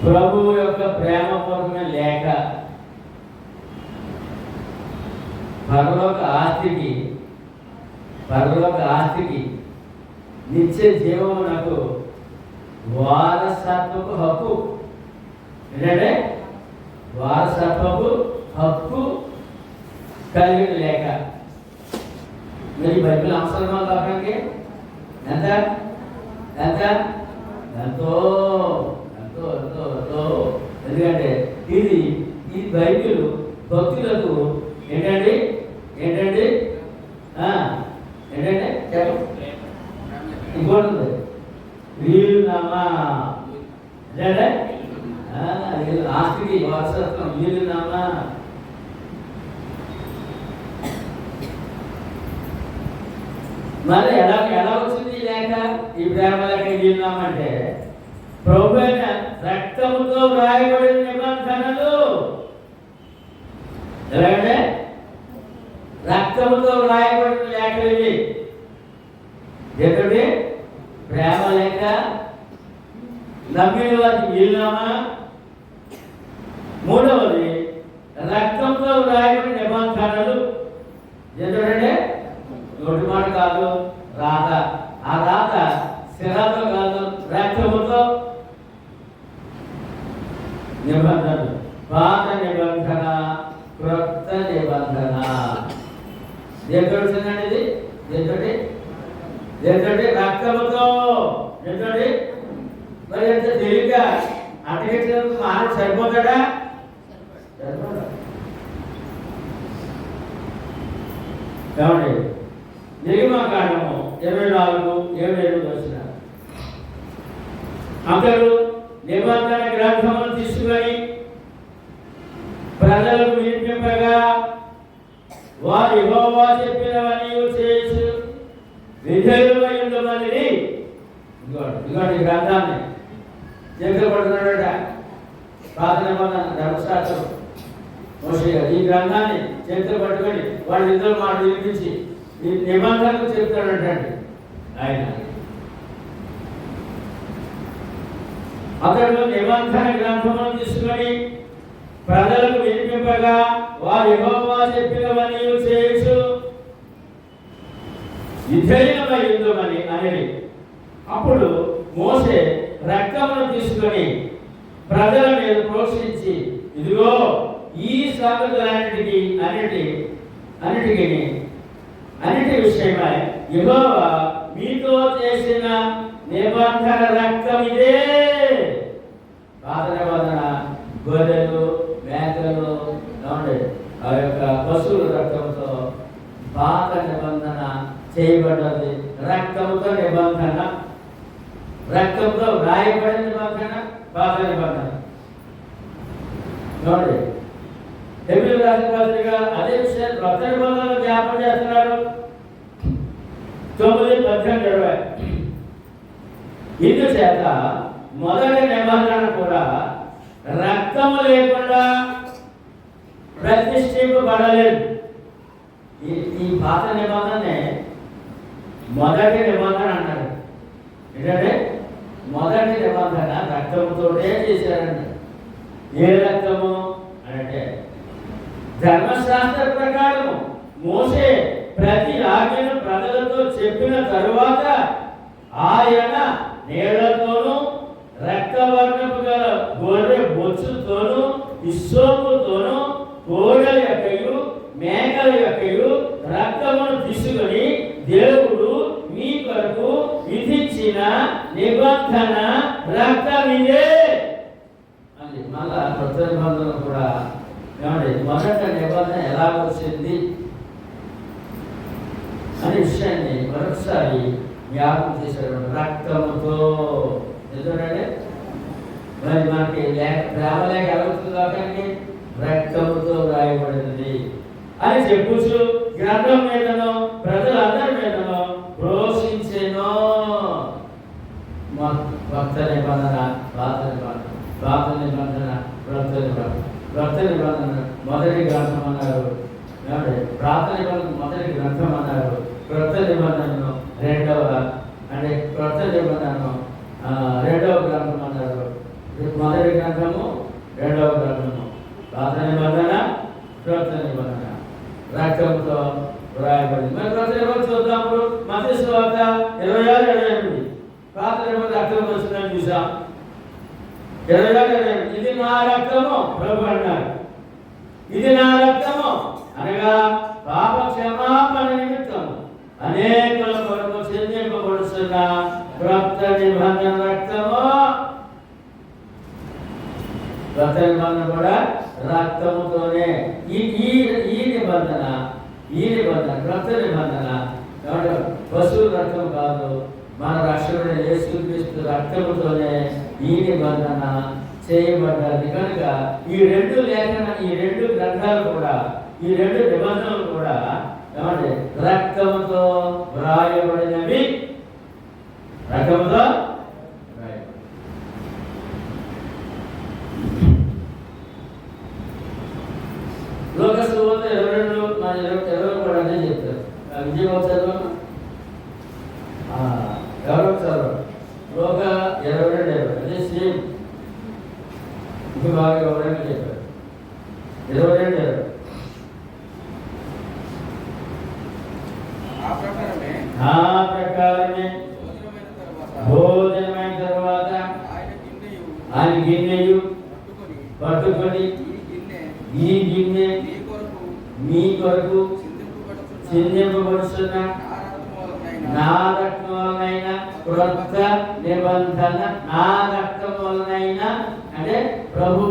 ప్రభు యొక్క ప్రేమ పూర్వకమే లేక పరలోక ఆస్తికి నిత్య జీవమునకు వారసత్వపు హక్కు. ఏంటంటే వారసత్వపు హక్కు కలిగి లేక. మరి బైబిల్ అవసరమా లోకానికి? ఎంత ఎంత ఎంతో ఎంతో ఎంతో ఎంతో. ఎందుకంటే ఇది బైబిల్ భక్తులకు ఏంటండి ఏంటంటే ఇంకోటి ఉంది వీలునామా. అంటే ఆస్తికి వారసత్వం వీలునామా. మరి ఎలా వచ్చింది లేక ఈ ప్రేమ లేక వీలునామంటే ప్రభు అయిన రక్తముతో వ్రాయబడిన నిబంధనలు. ఎలాగంటే రక్తముతో వ్రాయబడిన లేఖలు ఇవి. ఏంటంటే ప్రేమ లేక నమ్మిన వారికి వీలునామా. మూడవది రక్తంతో వ్రాయబడిన నిబంధనలు. ఎందుకంటే నోటి మాట కాదు, రాత. ఆ రాత శిరతో కాదు, రక్తముతో నిబంధన. నిబంధనలు. పాత నిబంధన, క్రొత్త నిబంధన. దేంతో వచ్చిందండి ఇది? దేంతోటి రక్తముతో. దేంతోటి? మరి ఎంత తెలివిగా అటకెట్టినందుకు మానవుడు సరిపోతాడా? సరిపోతాడు. ఏమండి? నిర్గమకాండము 24:7 వచ్చిన అందరూ నిబంధన గ్రంథమును తీసుకొని ప్రజలకు వినిపింపగా వారు యెహోవా చెప్పినవన్నీ చేసి విధేయులై ఉండమని ఇదిగోండి గ్రంథాన్ని చేర్చబడుతున్నాడట. పాత నిబంధన ధర్మశాస్త్రం మోషే గారు ఈ గ్రంథాన్ని చేతితో పట్టుకొని వాళ్ళిద్దరు మాట వినిపించి ఈ నిబంధనలు చెప్తాడంటండి ఆయన. అతడు నిబంధన గ్రంథమును తీసుకొని ప్రజలకు వినిపింపగా వారు యెహోవా చెప్పినవన్నీ చేయుచు విధేయులమై ఉండుమని అనేది. అప్పుడు మోషే రక్తమును తీసుకొని ప్రజల మీద ప్రోక్షించి ఇదిగో ఈ సంగతులన్నిటికీ అన్నిటి విషయమై యెహోవా మీతో చేసిన నిబంధన రక్తం ఇదే. పాత నిబంధన గొర్రెలు, మేకలు, ఆ యొక్క పశువుల రక్తంతో పాత నిబంధన చేయబడ్డది. రక్తంతో నిబంధన, రక్తంతో రాయబడిన నిబంధన పాత నిబంధన. చూడండి, హెబ్రీ రాసిన పత్రిక అదే విషయాన్ని కొత్త నిబంధనలు జ్ఞాపకం చేస్తున్నాడు. 9:18. ఇందుచేత మొదటి నిబంధన కూడా రక్తము లేకుండా ప్రతిష్ఠింపబడలేదు. ఈ పాత నిబంధనే మొదటి నిబంధన అన్నారు. ఏంటంటే మొదటి నిబంధన రక్తముతోటే చేశారండి. ఏ రక్తము అంటే ధర్మశాస్త్ర ప్రకారము మోషే ప్రతి ఆజ్ఞను ప్రజలతో చెప్పిన తరువాత ఆయన నీళ్లతోనూ రక్తవర్ణపు గల గొర్రె బొచ్చుతోనూ హిస్సోపుతోనూ కోడెల యొక్కయు మేకల యొక్కయు రక్తమును తీసుకొని దేవుడు మీ కొరకు విధించిన నిబంధన రక్తమిదే అని. మళ్ళా కొత్త నిబంధన కూడా ఏమండి మొదట నిబంధన ఎలా వచ్చింది అనే విషయాన్ని మరొకసారి జ్ఞాపకం చేశాడు. రక్తముతో ఎందుకంటే మరి మనకి ప్రేమ లేక ఎలా అవుతుందో కానీ రక్తముతో రాయబడింది అని చెప్పుచు గ్రంథం మీదనో ప్రజలందరి మీదనో ప్రోషించెను. భక్త నిబంధన, పాత నిబంధన, పాత నిబంధన, భక్త నిబంధన. భక్త నిబంధన మొదటి గ్రంథం అన్నారు, ప్రాత నిబంధన మొదటి గ్రంథం అన్నారు. క్రొత్త నిబంధనను రెండవ గ్రంథం అన్నారు. మొదటి గ్రంథము, రెండవ గ్రంథము. పాత నిబంధన, క్రొత్త నిబంధన రక్తంతో వ్రాయబడింది. మరి క్రొత్త నిబంధన చూద్దాము. మత్తయి సువార్త 26:28. పాత నిబంధన రక్తం వస్తుందని చూసాం. 26:28 ఇది నా రక్తము ప్రభు అన్నారు. ఇది నా రక్తము అనగా పాప క్షమాపణ నిమిత్తము అనేకుల కొరకు చెందింపబడుతున్న క్రొత్త నిబంధన రక్తము. క్రొత్త నిబంధన కూడా రక్తముతోనే. ఈ నిబంధన క్రొత్త నిబంధన పశువుల రక్తం కాదు, మన రక్షకుడైన యేసుక్రీస్తు రక్తముతోనే ఈ నిబంధన చేయబడ్డది. కనుక ఈ రెండు గ్రంథాలు కూడా, ఈ రెండు నిబంధనలు కూడా ఏమంటే రక్తముతో వ్రాయబడినవి. రక్తముతో లోకసువార్త 22 కూడా అదే చెప్తారు. విజయబాబు చదవమ్మా. ఎవరో చదవ లోక 22 అదే సేమ్. ఇంకా బాగా ఎవరైనా చెప్పారు 22. ఆ ప్రకారమే భోజనమైన తర్వాత ఆయన గిన్నెయు పట్టుకొని ఏమని? ఈ గిన్నె మీ కొరకు చిందింపబడుతున్న నా రక్తం వలనైన క్రొత్త నిబంధన, నా రక్తం వలనైన అంటే ప్రభు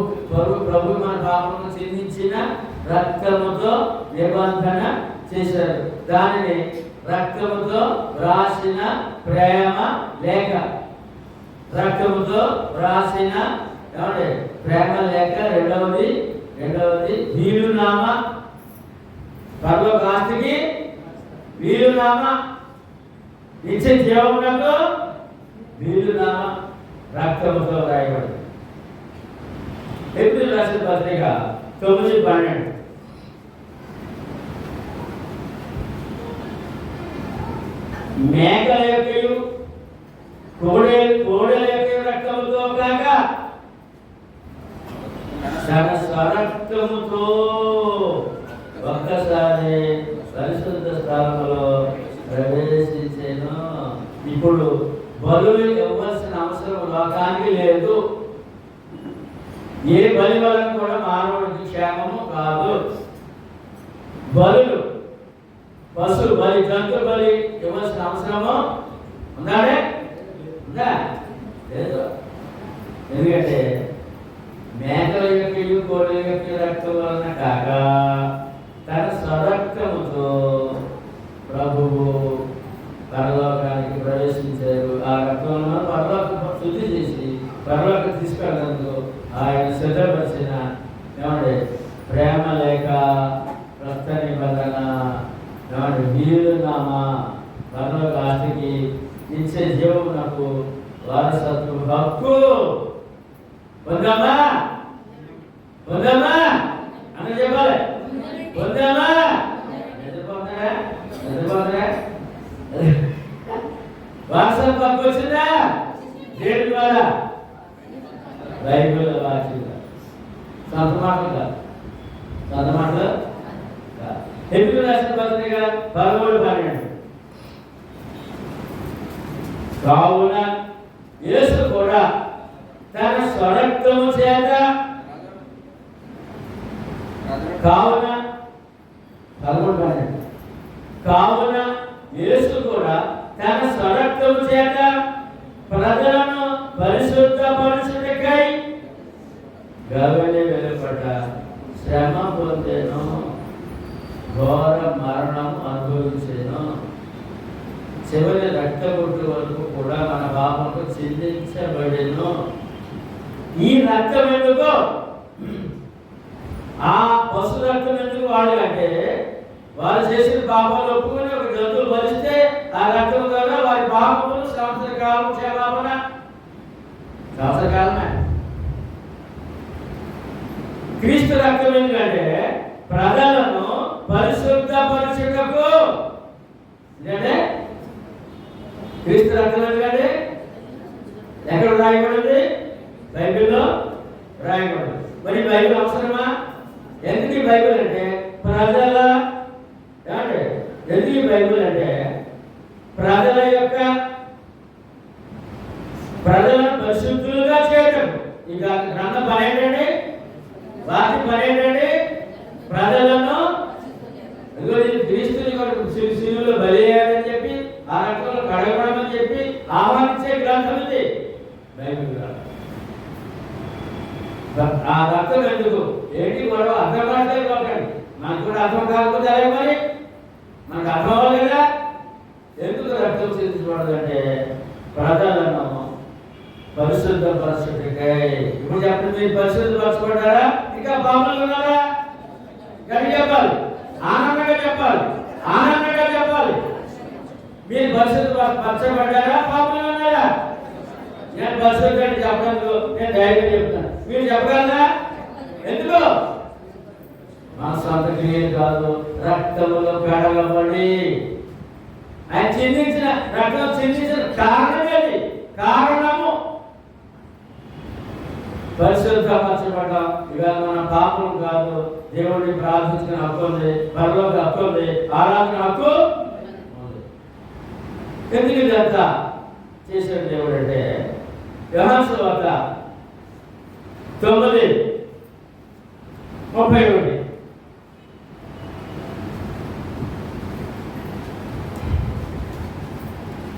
మన పాపము చిందించిన రక్తముతో నిబంధన చేశారు. దానిని రక్తముతో వ్రాసిన ప్రేమ లేఖ, రక్తముతో వ్రాసిన ఏమంటే ప్రేమ లేఖ. రెండవది వీలునామా, పరలోక ఆస్తికి వీలునామా, నిత్య జీవమునకు వీలునామా రక్తముతో రాయబడింది. ఎప్పుడు రాసిన పత్రిక 9:12. మేకల యొక్కయు కోడెల యొక్క రక్తముతో కాక తన స్వరక్తముతో ఒక్కసారి పరిశుద్ధ స్థానంలో ప్రవేశించేను. ఇప్పుడు బలులు ఇవ్వాల్సిన అవసరం లోకానికి లేదు. ఏ బలి వలన కూడా మానవుడికి క్షేమము కాదు. బలులు, పశు బలి, జంతు బలి ఇవ్వాల్సిన అవసరము ఉందాడే? ఉందా? లేదు. ఎందుకంటే మేకల యొక్క కోడల యొక్క రక్తం వలన కాక తన స్వరక్తముతో ప్రభువు పరలోకానికి ప్రవేశించారు. ఆ రక్తంలో పరలోక శుద్ధి చేసి పరలోక తీసుకెళ్ళడంతో ఆయన సిద్ధపరిచిన ఏమంటే ప్రేమ లేక క్రొత్త నిబంధన, ఏమంటే వీలునామా, పరలోక ఆస్తికి ఇచ్చే జీవమునకు వారసత్వ హక్కు పొందామా అని చెప్పాలి. పొందామా? నిద్రపోతారా? వారసత్వ హక్కు వచ్చిందా? దేని ద్వారా? బైబిల్ వాక్యంగా. సొంత మాటలు ఎందుకు రాసిన పత్రిక 13:12. కావున యేసు కూడా తన స్వరక్తము చేత కావున యేసు కూడా తన స్వరక్తము చేత ప్రజలను పరిశుద్ధపరచుటకై గవని వెలుపట శ్రమ పొందెను, ఘోర మరణం అనుభవించెను. చివరి రక్తబొట్టు వరకు కూడా మన పాపంకు చిందించబడెను. ఈ రక్తం ఎందుకు? ఆ పశు రక్తం ఎందుకు వాడాలంటే వారు చేసిన పాపాలు ఒప్పుకొని ఒక జంతువులు బలిస్తే ఆ రక్తం ద్వారా వారి పాపములు సంవత్సరకాలం క్షమాపణ. సంవత్సరకాలమే. క్రీస్తు రక్తం ఎందుకంటే ప్రజలను పరిశుద్ధపరచుటకు. అంటే క్రీస్తు రక్తం ఎందుకంటే ఎక్కడ రాయబడింది? బైబిల్లో రాయబడింది. మరి బైబిల్ అవసరమా? ఎందుకు ఈ బైబిల్ అంటే ఎందుకు ఈ బైబిల్ అంటే ప్రజలను పరిశుద్ధులుగా చేయటం. ఇక గ్రంథం పని ఏంటండి? వాటి పని ఏంటండి? ప్రజలను క్రీస్తుని శిలువలో బలియాలని చెప్పి ఆ రక్తంలో కడగడమని చెప్పి ఆహ్వానించే గ్రంథం ఇది బైబిల్ గ్రంథం. ఆ రక్తం ఎందుకు? ఏంటి గొడవ? అర్థం కావట్లేదు ఒకటి. మనకు కూడా అర్థం కాకపోతే అలాగే మరి మనకు అర్థం అవ్వాలి కదా. ఎందుకు రక్తం చెందించబడదు అంటే ప్రజలను పరిశుద్ధపరచుటకై. ఇప్పుడు చెప్పండి, మీరు పరిశుద్ధపరచబడ్డారా? ఇంకా పాపంలో ఉన్నారా? గట్టి చెప్పాలి, ఆనందంగా చెప్పాలి. మీరు పరిశుద్ధపరచబడ్డారా? పాపంలో ఉన్నారా? నేను పరిశుద్ధంగా చెప్పడానికి నేను ధైర్యం చెప్తాను. మీరు చెప్పగలరా? ఎందుకు? మా సొంత క్రియలు కాదు, రక్తములో కడగబడి ఆయన చిందించిన రక్తం చిందించిన కారణమేది? కారణము పరిశుద్ధపరచబడ్డాం. ఇవాళ మన పాపం కాదు, దేవుడిని ప్రార్థించిన హక్కు ఉంది, పరలోక హక్కు ఉంది, ఆరాధన హక్కు ఉంది. ఎందుకు ఇదంతా చేశాడు దేవుడు అంటే యోహాను సువార్త 9 31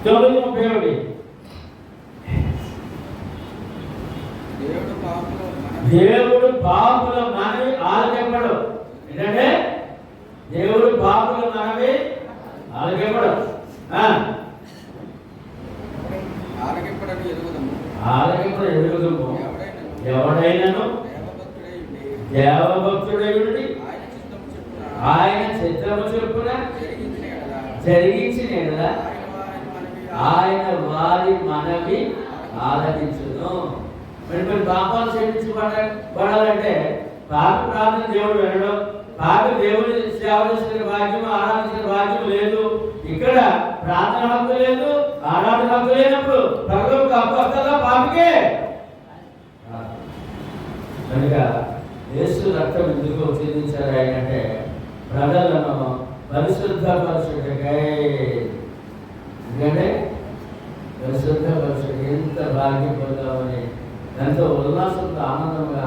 9:31 దేవుడు పాపుల మనవి ఆలకింపడు. ఏంటంటే దేవుడు పాపుల మనవి ఆలకింపడు. ఆలకింపడు ఎరుగుదము. ఎవడైనాను దేవభక్తుడై ఉండి ఆయన చిత్తము చొప్పున జరిగించిన ఎడల ఆయన వారి మనవి ఆలకించును. మరి పాపాలు క్షమించబడాలంటే పాప ప్రార్థన దేవుడు వినడం, పాప దేవుని సేవ చేసిన భాగ్యం, ఆరాధించిన భాగ్యం లేదు. ఇక్కడ ప్రార్థన హక్కు లేదు, ఆరాధన హక్కు లేనప్పుడు ప్రభువుకు హక్కు వస్తుందా? పాపకే. కనుక యేసు రక్తం ఎందుకు చెందించారు ఆయన అంటే ప్రజలను పరిశుద్ధపరచుటకై. ఎందుకంటే పరిశుద్ధపరచుట ఎంత భాగ్యం పొందామని ఎంతో ఉల్లాసంతో ఆనందంగా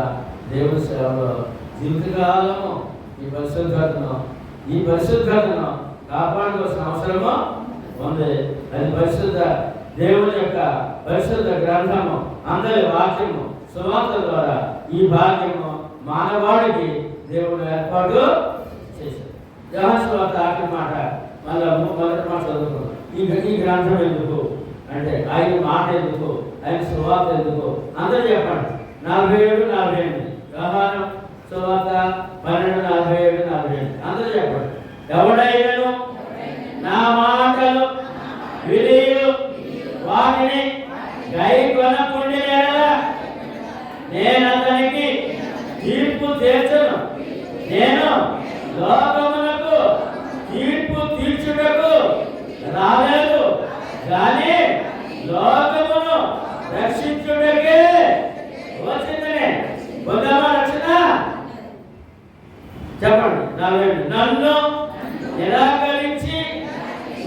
దేవుని సేవలో జీవితకాలము ఈ పరిశుద్ధతను కాపాడుకోవాల్సిన అవసరము ఉంది. అది పరిశుద్ధ దేవుని యొక్క పరిశుద్ధ గ్రంథము, అందరి వాక్యము, సువార్త ద్వారా ఈ భాగ్యము మానవాడికి దేవుడు ఏర్పాటు చేశాడు. యోహాను సువార్త ఆఖరి మాట మళ్ళీ మొదటి మాట చదువుకున్నాం. ఈ గ్రంథం ఎందుకు అంటే ఆయన మాట ఎందుకు, ఆయన సువార్త ఎందుకు అందరూ చెప్పండి. 47:48 యోహాను సువార్త 12:47-48 అందరూ చెప్పండి. ఎవడైనాను నా మాటలు వినియు వాటిని గైకొనకుండిన నేను అతనికి తీర్పు తీర్చను. నేను లోకమునకు తీర్పు తీర్చుటకు రాలేదు, కానీ లోకమును రక్షించుటకే వచ్చిందని. పొందామా రక్షణ? చెప్పండి. నన్ను నిరాకరించి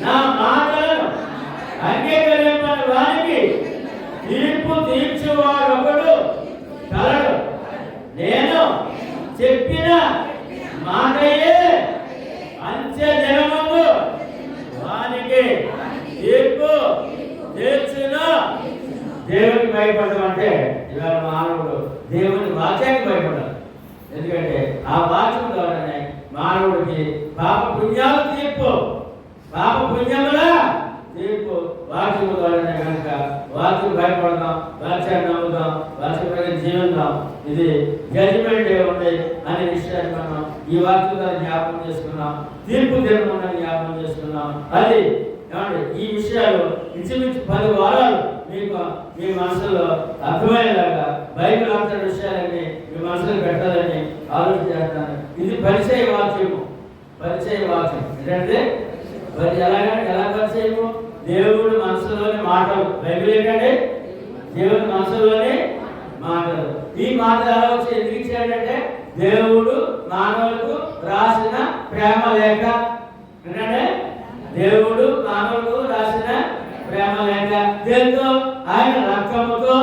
నా మాటలను అంగీకరింపని వారికి తీర్పు తీర్చువాడు ఒకడు కలడు. నేను చెప్పిన మాటయే అంత్య దినమందు వానికి తీర్పు తీర్చును. దేవునికి భయపడడం అంటే ఇవాళ మానవుడు దేవుని వాక్యానికి భయపడాలి. ఎందుకంటే ఆ వాక్యం ద్వారానే మానవుడికి పాప పుణ్యాలు తీర్పు, పాప పుణ్యముల తీర్పు వాక్యము ద్వారానే. కనుక వాక్యం భయపడదాం, వాక్యాన్ని నమ్ముదాం, వాక్యం జీవిద్దాం. ఇది జడ్జిమెంట్ డే ఉంది అనే విషయాన్ని మనం ఈ వాక్యం ద్వారా జ్ఞాపకం చేసుకున్నాం. తీర్పు దినం జ్ఞాపకం చేసుకున్నాం. అది ఏమండి ఈ విషయాలు ఇంచుమించు 10 వారాలు మీకు మీ మనసులో అర్థమయ్యేలాగా బైబిల్ అంత విషయాలన్నీ మీ మనసులో పెట్టాలని ఆలోచన చేస్తాను. ఇది పరిచయ వాక్యము. పరిచయ వాక్యం ఏంటంటే ఎలా పరిచయము? దేవుడు మనసులోని మాటలు. బైబిల్ ఏంటంటే దేవుడి మనసులోని మాటలు. ఈ మాటలు ఎలా వచ్చి ఎందుకు ఇచ్చాడంటే దేవుడు మానవులకు రాసిన ప్రేమ లేఖ. ఏంటంటే దేవుడు మానవులకు రాసిన ప్రేమ లేఖ. దేంతో? ఆయన రక్తముతో.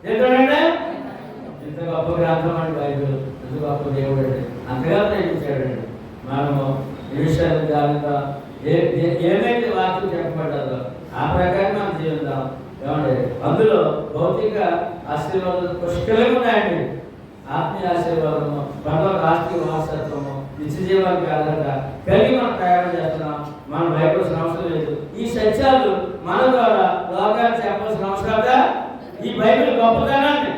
ఏంటంటే ఇంత గొప్ప గ్రంథం అండి బైబిల్. ఇంత గొప్ప దేవుడు అండి. అంతగా ప్రేమించాడండి. మనము ఈ విషయాలు జాగ్రత్త ఏమైతే వాక్యం చెప్పబడ్డారో ఆ ప్రకారం మనం జీవిద్దాం. ఏమండి అందులో భౌతిక ఆశీర్వాదాలు పుష్కలంగా ఉన్నాయండి. ఆత్మీయ ఆశీర్వాదము, పరలోక ఆస్తి వారసత్వము, నిత్య జీవానికి ఆధారత కలిగి మనం ప్రయాణం చేస్తున్నాం. మనం భయపడాల్సిన అవసరం లేదు. ఈ సత్యాలు మన ద్వారా లోకానికి చెప్పాల్సిన అవసరం. ఈ బైబిల్ గొప్పతనాన్ని